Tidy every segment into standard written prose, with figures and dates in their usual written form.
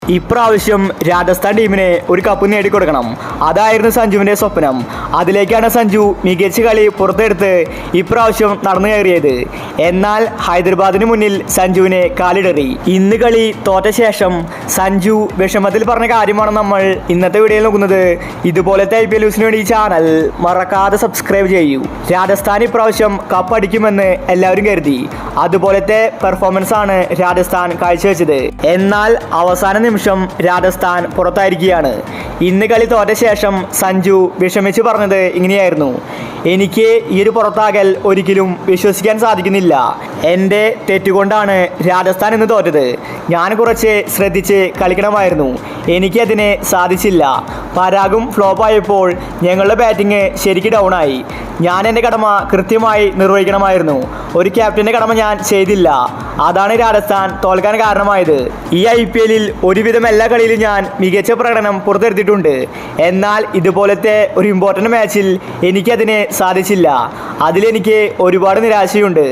ഇപ്രാവശ്യം രാജസ്ഥാൻ ടീമിനെ ഒരു കപ്പ് നേടിക്കൊടുക്കണം. അതായിരുന്നു സഞ്ജുവിൻ്റെ സ്വപ്നം. അതിലേക്കാണ് സഞ്ജു മികച്ച കളി പുറത്തെടുത്ത് ഇപ്രാവശ്യം നടന്നു കയറിയത്. എന്നാൽ ഹൈദരാബാദിന് മുന്നിൽ സഞ്ജുവിനെ കാലിടറി. ഇന്ന് കളി തോറ്റ ശേഷം സഞ്ജു വിഷമത്തിൽ പറഞ്ഞ കാര്യമാണ് നമ്മൾ ഇന്നത്തെ വീഡിയോയിൽ നോക്കുന്നത്. ഇതുപോലത്തെ IPL ന്യൂസിന് വേണ്ടി ഈ ചാനൽ മറക്കാതെ സബ്സ്ക്രൈബ് ചെയ്യൂ. രാജസ്ഥാൻ ഇപ്രാവശ്യം കപ്പ് അടിക്കുമെന്ന് എല്ലാവരും കരുതി. അതുപോലത്തെ പെർഫോമൻസ് ആണ് രാജസ്ഥാൻ കാഴ്ചവെച്ചത്. എന്നാൽ അവസാന നിമിഷം രാജസ്ഥാൻ പുറത്തായിരിക്കുകയാണ്. ഇന്ന് കളി തോറ്റ ശേഷം സഞ്ജു വിഷമിച്ച് പറഞ്ഞത് ഇങ്ങനെയായിരുന്നു: എനിക്ക് ഈ ഒരു പുറത്താകൽ ഒരിക്കലും വിശ്വസിക്കാൻ സാധിക്കുന്നില്ല. എൻ്റെ തെറ്റുകൊണ്ടാണ് രാജസ്ഥാൻ ഇന്ന് തോറ്റത്. ഞാൻ കുറച്ച് ശ്രദ്ധിച്ച് കളിക്കണമായിരുന്നു. എനിക്കതിന് സാധിച്ചില്ല. പരാഗും ഫ്ലോപ്പായപ്പോൾ ഞങ്ങളുടെ ബാറ്റിംഗ് ശരിക്കും ഡൗണായി. ഞാൻ എൻ്റെ കടമ കൃത്യമായി നിർവഹിക്കണമായിരുന്നു. ഒരു ക്യാപ്റ്റൻ്റെ കടമ ഞാൻ ചെയ്തില്ല. അതാണ് രാജസ്ഥാൻ തോൽക്കാൻ കാരണമായത്. ഈ IPL ഒരുവിധം എല്ലാ കളിയിലും ഞാൻ മികച്ച പ്രകടനം പുറത്തെടുത്തിട്ടുണ്ട്. എന്നാൽ ഇതുപോലത്തെ ഒരു ഇമ്പോർട്ടൻ്റ് മാച്ചിൽ എനിക്കതിന് സാധിച്ചില്ല. അതിലെനിക്ക് ഒരുപാട് നിരാശയുണ്ട്.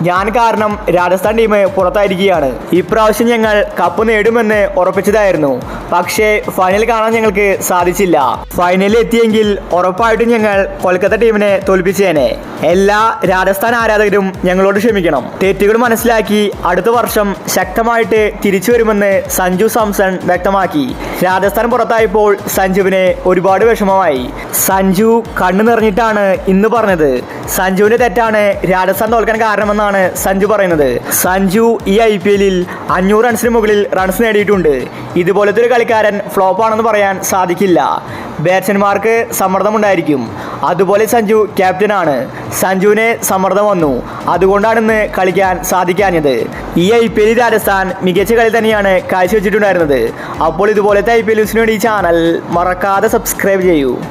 ഞാൻ കാരണം രാജസ്ഥാൻ ടീം പുറത്തായിരിക്കുകയാണ്. ഇപ്രാവശ്യം ഞങ്ങൾ കപ്പ് നേടുമെന്ന് ഉറപ്പിച്ചതായിരുന്നു. പക്ഷേ ഫൈനൽ കാണാൻ ഞങ്ങൾക്ക് സാധിച്ചില്ല. ഫൈനലിൽ എത്തിയെങ്കിൽ ഉറപ്പായിട്ടും ഞങ്ങൾ കൊൽക്കത്ത ടീമിനെ തോൽപ്പിച്ചേനെ. എല്ലാ രാജസ്ഥാൻ ആരാധകരും ഞങ്ങളോട് ക്ഷമിക്കണം. തെറ്റുകൾ മനസ്സിലാക്കി അടുത്ത വർഷം ശക്തമായിട്ട് തിരിച്ചു വരുമെന്ന് സഞ്ജു സാംസൺ വ്യക്തമാക്കി. രാജസ്ഥാൻ പുറത്തായപ്പോൾ സഞ്ജുവിന് ഒരുപാട് വിഷമമായി. സഞ്ജു കണ്ണു നിറഞ്ഞിട്ടാണ് ഇന്ന് പറഞ്ഞത്. സഞ്ജുവിൻ്റെ തെറ്റാണ് രാജസ്ഥാൻ തോൽക്കാൻ കാരണമെന്നാണ് സഞ്ജു പറയുന്നത്. സഞ്ജു ഈ IPL 500 റൺസിന് മുകളിൽ റൺസ് നേടിയിട്ടുണ്ട്. ഇതുപോലത്തെ ഒരു കളിക്കാരൻ ഫ്ലോപ്പാണെന്ന് പറയാൻ സാധിക്കില്ല. ബാറ്റ്സ്മാൻമാർക്ക് സമ്മർദ്ദമുണ്ടായിരിക്കും. അതുപോലെ സഞ്ജു ക്യാപ്റ്റനാണ്. സഞ്ജുവിന് സമ്മർദ്ദം വന്നു. അതുകൊണ്ടാണ് ഇന്ന് കളിക്കാൻ സാധിക്കാഞ്ഞത്. ഈ IPL രാജസ്ഥാൻ മികച്ച കളി തന്നെയാണ് കാഴ്ചവെച്ചിട്ടുണ്ടായിരുന്നത്. അപ്പോൾ ഇതുപോലത്തെ IPL ന്യൂസിന് വേണ്ടി ഈ ചാനൽ മറക്കാതെ സബ്സ്ക്രൈബ് ചെയ്യൂ.